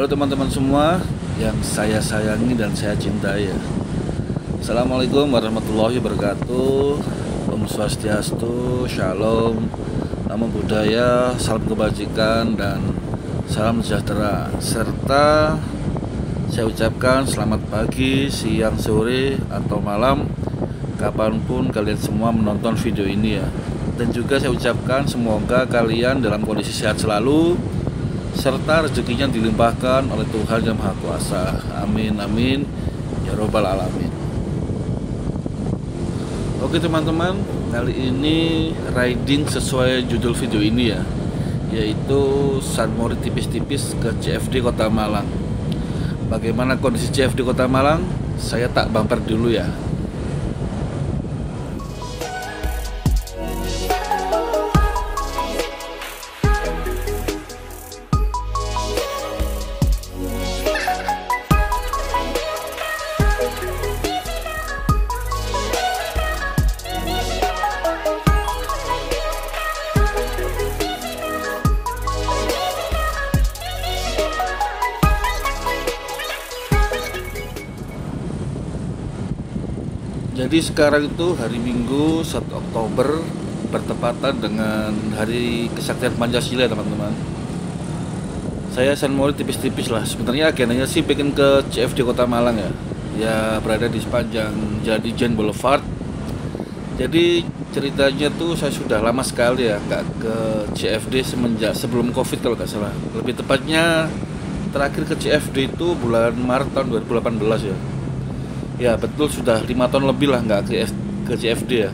Halo teman-teman semua yang saya sayangi dan saya cintai ya. Assalamualaikum warahmatullahi wabarakatuh. Om Swastiastu, Shalom, Namo Buddhaya, salam kebajikan dan salam sejahtera. Serta saya ucapkan selamat pagi, siang, sore, atau malam kapanpun kalian semua menonton video ini ya. Dan juga saya ucapkan semoga kalian dalam kondisi sehat selalu serta rezekinya dilimpahkan oleh Tuhan Yang Maha Kuasa. Amin amin ya robbal alamin. Oke teman-teman, kali ini riding sesuai judul video ini ya, yaitu San Mori tipis-tipis ke CFD Kota Malang. Bagaimana kondisi CFD Kota Malang? Saya tak bumper dulu ya. Jadi sekarang itu hari Minggu 1 Oktober bertepatan dengan Hari Kesaktian Pancasila teman-teman. Saya San Mori tipis-tipis lah. Sebenarnya agendanya sih pengen ke CFD Kota Malang ya. Ya berada di sepanjang Jalan Ijen Boulevard. Jadi ceritanya tuh saya sudah lama sekali ya nggak ke CFD semenjak sebelum Covid kalau nggak salah. Lebih tepatnya terakhir ke CFD itu bulan Maret tahun 2018 ya. Ya betul, sudah 5 tahun lebih lah nggak ke CFD ya.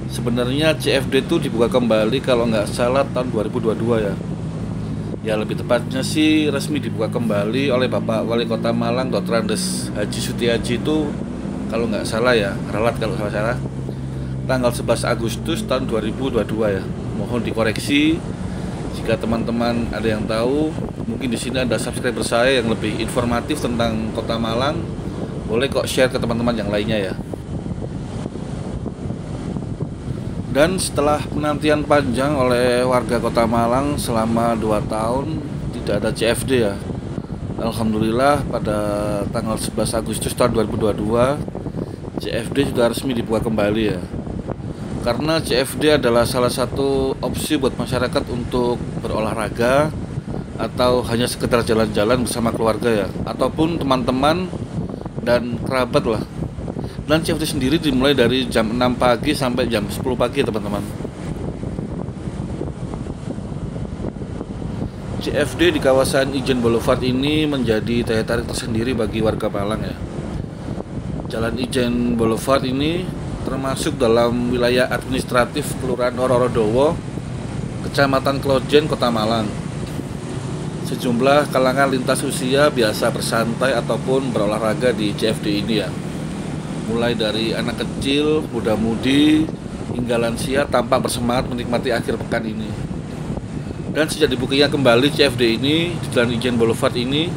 Sebenarnya CFD itu dibuka kembali kalau nggak salah tahun 2022 ya. Ya lebih tepatnya sih resmi dibuka kembali oleh Bapak Wali Kota Malang Dr. Andes Haji Sutiaji itu kalau nggak salah ya, ralat kalau salah tanggal 11 Agustus tahun 2022 ya. Mohon dikoreksi jika teman-teman ada yang tahu. Mungkin di sini ada subscriber saya yang lebih informatif tentang Kota Malang. Boleh kok share ke teman-teman yang lainnya ya. Dan setelah penantian panjang oleh warga Kota Malang selama 2 tahun tidak ada CFD ya, alhamdulillah pada tanggal 11 Agustus tahun 2022 CFD sudah resmi dibuka kembali ya. Karena CFD adalah salah satu opsi buat masyarakat untuk berolahraga atau hanya sekedar jalan-jalan bersama keluarga ya, ataupun teman-teman dan kerabat lah. Dan CFD sendiri dimulai dari jam 6 pagi sampai jam 10 pagi teman-teman. CFD di kawasan Ijen Boulevard ini menjadi daya tarik tersendiri bagi warga Malang ya. Jalan Ijen Boulevard ini termasuk dalam wilayah administratif Kelurahan Rorodowo, Kecamatan Klojen, Kota Malang. Sejumlah kalangan lintas usia biasa bersantai ataupun berolahraga di CFD ini ya. Mulai dari anak kecil, muda-mudi, hingga lansia tampak bersemangat menikmati akhir pekan ini. Dan sejak dibukanya kembali CFD ini di Jalan Ijen Boulevard ini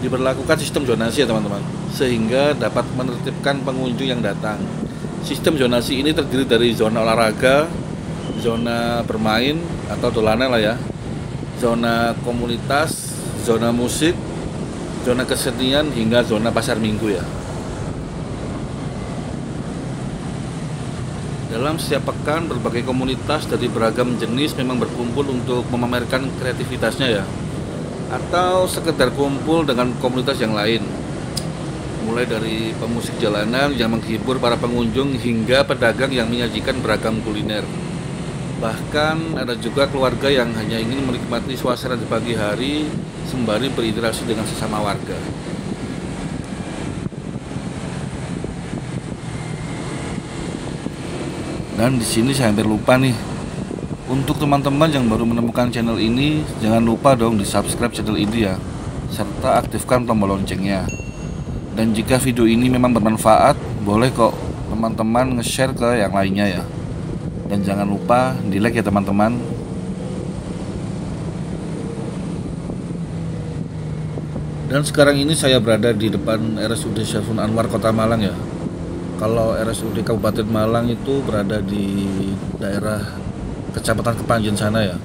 diberlakukan sistem zonasi ya teman-teman, sehingga dapat menertibkan pengunjung yang datang. Sistem zonasi ini terdiri dari zona olahraga, zona bermain atau dolanan lah ya, zona komunitas, zona musik, zona kesenian, hingga zona pasar minggu ya. Dalam setiap pekan berbagai komunitas dari beragam jenis memang berkumpul untuk memamerkan kreativitasnya ya, atau sekedar kumpul dengan komunitas yang lain. Mulai dari pemusik jalanan yang menghibur para pengunjung hingga pedagang yang menyajikan beragam kuliner. Bahkan ada juga keluarga yang hanya ingin menikmati suasana di pagi hari sembari berinteraksi dengan sesama warga. Dan di sini saya hampir lupa nih. Untuk teman-teman yang baru menemukan channel ini, jangan lupa dong di-subscribe channel ini ya, serta aktifkan tombol loncengnya. Dan jika video ini memang bermanfaat, boleh kok teman-teman nge-share ke yang lainnya ya. Dan jangan lupa di-like ya teman-teman. Dan sekarang ini saya berada di depan RSUD Saiful Anwar Kota Malang ya. Kalau RSUD Kabupaten Malang itu berada di daerah Kecamatan Kepanjen sana ya.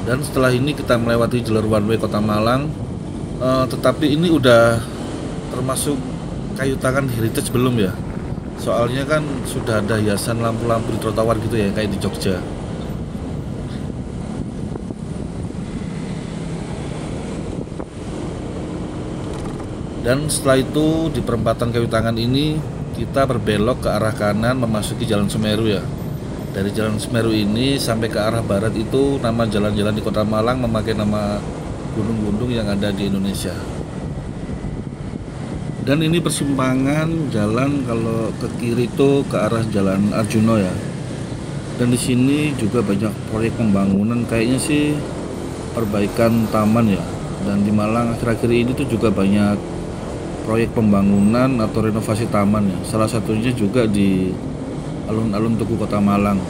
Dan setelah ini kita melewati jalur one way Kota Malang. Tetapi ini udah termasuk kayu tangan heritage belum ya? Soalnya kan sudah ada hiasan lampu-lampu di trotoar gitu ya, kayak di Jogja. Dan setelah itu di perempatan kayu tangan ini kita berbelok ke arah kanan memasuki Jalan Semeru ya. Dari Jalan Semeru ini sampai ke arah barat itu nama jalan-jalan di Kota Malang memakai nama gunung-gunung yang ada di Indonesia. Dan ini persimpangan jalan, kalau ke kiri itu ke arah Jalan Arjuna ya. Dan di sini juga banyak proyek pembangunan, kayaknya sih perbaikan taman ya. Dan di Malang akhir-akhir ini tuh juga banyak proyek pembangunan atau renovasi taman ya. Salah satunya juga di alun-alun Tugu Kota Malang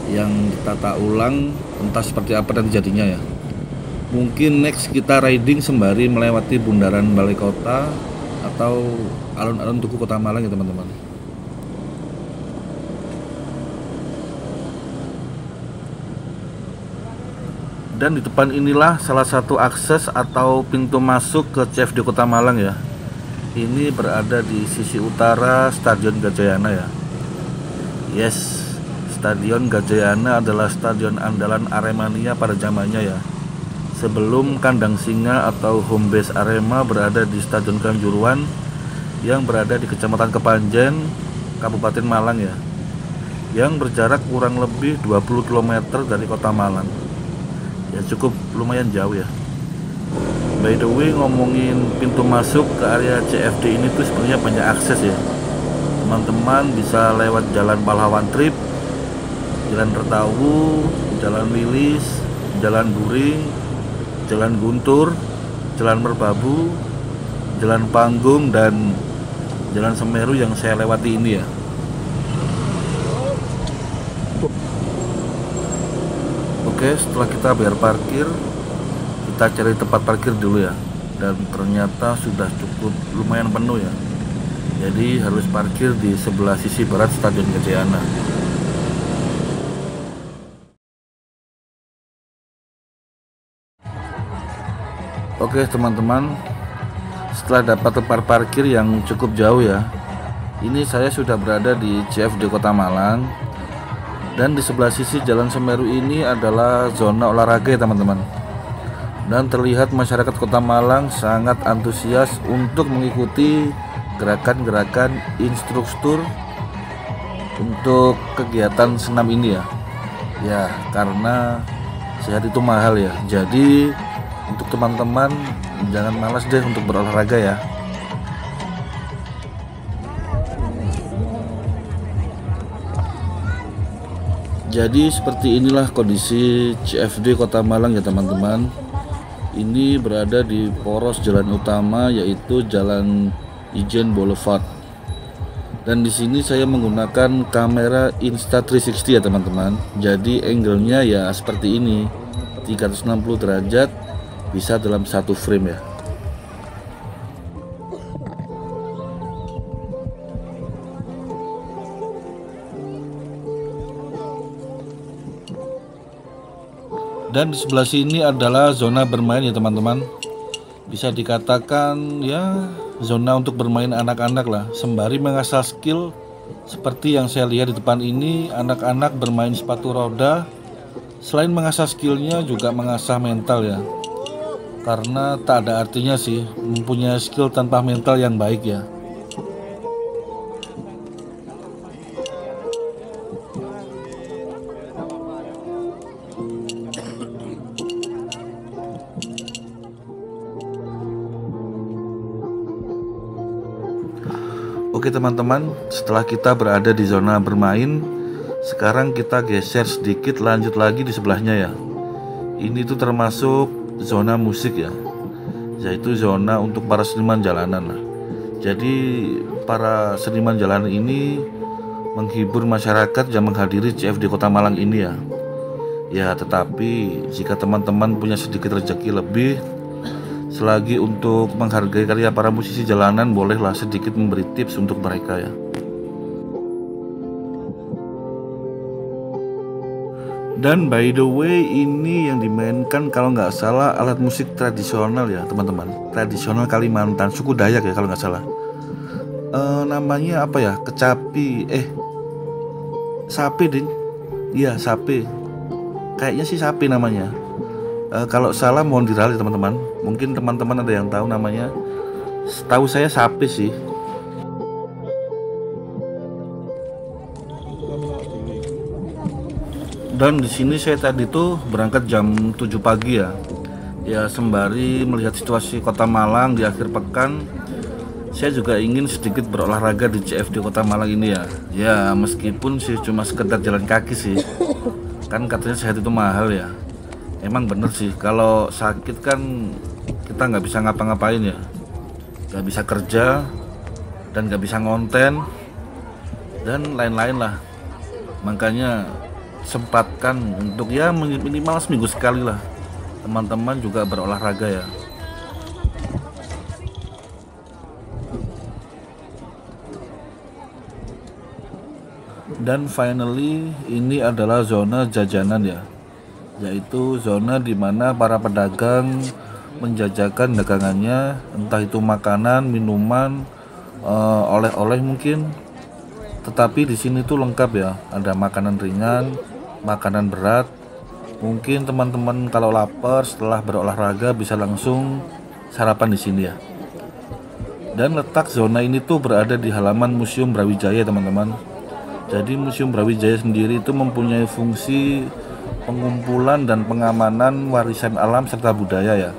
yang ditata ulang, entah seperti apa dan jadinya ya. Mungkin next kita riding sembari melewati bundaran Balai Kota atau alun-alun Tugu Kota Malang ya teman-teman. Dan di depan inilah salah satu akses atau pintu masuk ke CFD Kota Malang ya. Ini berada di sisi utara Stadion Gajayana ya. Yes, Stadion Gajayana adalah stadion andalan Aremania pada zamannya ya. Sebelum kandang singa atau home base Arema berada di Stadion Kanjuruhan yang berada di Kecamatan Kepanjen, Kabupaten Malang ya. Yang berjarak kurang lebih 20 km dari Kota Malang. Ya cukup lumayan jauh ya. By the way, ngomongin pintu masuk ke area CFD ini tuh sebenarnya banyak akses ya. Teman-teman bisa lewat Jalan Pahlawan Trip, Jalan Retawu, Jalan Wilis, Jalan Guring, Jalan Guntur, Jalan Merbabu, Jalan Panggung, dan Jalan Semeru yang saya lewati ini ya. Oke, setelah kita bayar parkir, kita cari tempat parkir dulu ya. Dan ternyata sudah cukup lumayan penuh ya. Jadi harus parkir di sebelah sisi barat Stadion Gajayana. Oke teman-teman, setelah dapat tempat parkir yang cukup jauh ya, ini saya sudah berada di CFD Kota Malang. Dan di sebelah sisi Jalan Semeru ini adalah zona olahraga ya teman-teman. Dan terlihat masyarakat Kota Malang sangat antusias untuk mengikuti gerakan-gerakan instruktur untuk kegiatan senam ini ya. Ya, karena sehat itu mahal ya. Jadi untuk teman-teman jangan malas deh untuk berolahraga ya. Jadi seperti inilah kondisi CFD Kota Malang ya teman-teman. Ini berada di poros jalan utama yaitu Jalan Ijen Boulevard. Dan di sini saya menggunakan kamera Insta360 ya teman-teman. Jadi angle-nya ya seperti ini, 360 derajat, bisa dalam satu frame ya. Dan di sebelah sini adalah zona bermain ya teman-teman. Bisa dikatakan ya zona untuk bermain anak-anak lah, sembari mengasah skill. Seperti yang saya lihat di depan ini, anak-anak bermain sepatu roda. Selain mengasah skillnya juga mengasah mental ya. Karena tak ada artinya sih mempunyai skill tanpa mental yang baik ya. Oke teman-teman, setelah kita berada di zona bermain, sekarang kita geser sedikit lanjut lagi di sebelahnya ya. Ini tuh termasuk zona musik ya, yaitu zona untuk para seniman jalanan lah. Jadi para seniman jalanan ini menghibur masyarakat yang menghadiri CFD Kota Malang ini ya. Ya tetapi jika teman-teman punya sedikit rezeki lebih, selagi untuk menghargai karya para musisi jalanan, bolehlah sedikit memberi tips untuk mereka ya. Dan by the way, ini yang dimainkan kalau nggak salah alat musik tradisional ya teman-teman, tradisional Kalimantan, suku Dayak ya kalau nggak salah. Namanya apa ya, kecapi, sapi ding, iya sapi, kayaknya sih sapi namanya. Kalau salah mohon diralat teman-teman, mungkin teman-teman ada yang tahu namanya. Setahu saya sapi sih. Dan di sini saya tadi tuh berangkat jam 7 pagi ya. Ya sembari melihat situasi Kota Malang di akhir pekan, saya juga ingin sedikit berolahraga di CFD Kota Malang ini ya. Ya meskipun sih cuma sekedar jalan kaki sih. Kan katanya sehat itu mahal ya. Emang bener sih, kalau sakit kan kita nggak bisa ngapa-ngapain ya. Nggak bisa kerja, dan nggak bisa ngonten, dan lain-lain lah. Makanya sempatkan untuk ya minimal seminggu sekali lah teman-teman juga berolahraga ya. Dan finally ini adalah zona jajanan ya, yaitu zona dimana para pedagang menjajakan dagangannya, entah itu makanan, minuman, oleh-oleh mungkin. Tetapi di sini tuh lengkap ya, ada makanan ringan, makanan berat. Mungkin teman-teman kalau lapar setelah berolahraga bisa langsung sarapan di sini ya. Dan letak zona ini tuh berada di halaman Museum Brawijaya teman-teman. Jadi Museum Brawijaya sendiri itu mempunyai fungsi pengumpulan dan pengamanan warisan alam serta budaya ya.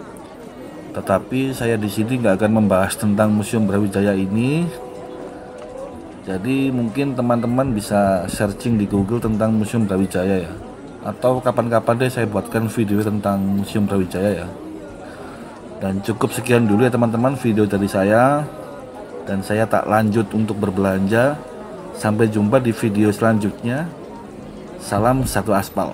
Tetapi saya di sini nggak akan membahas tentang Museum Brawijaya ini. Jadi mungkin teman-teman bisa searching di Google tentang Museum Brawijaya ya. Atau kapan-kapan deh saya buatkan video tentang Museum Brawijaya ya. Dan cukup sekian dulu ya teman-teman video dari saya. Dan saya tak lanjut untuk berbelanja. Sampai jumpa di video selanjutnya. Salam satu aspal.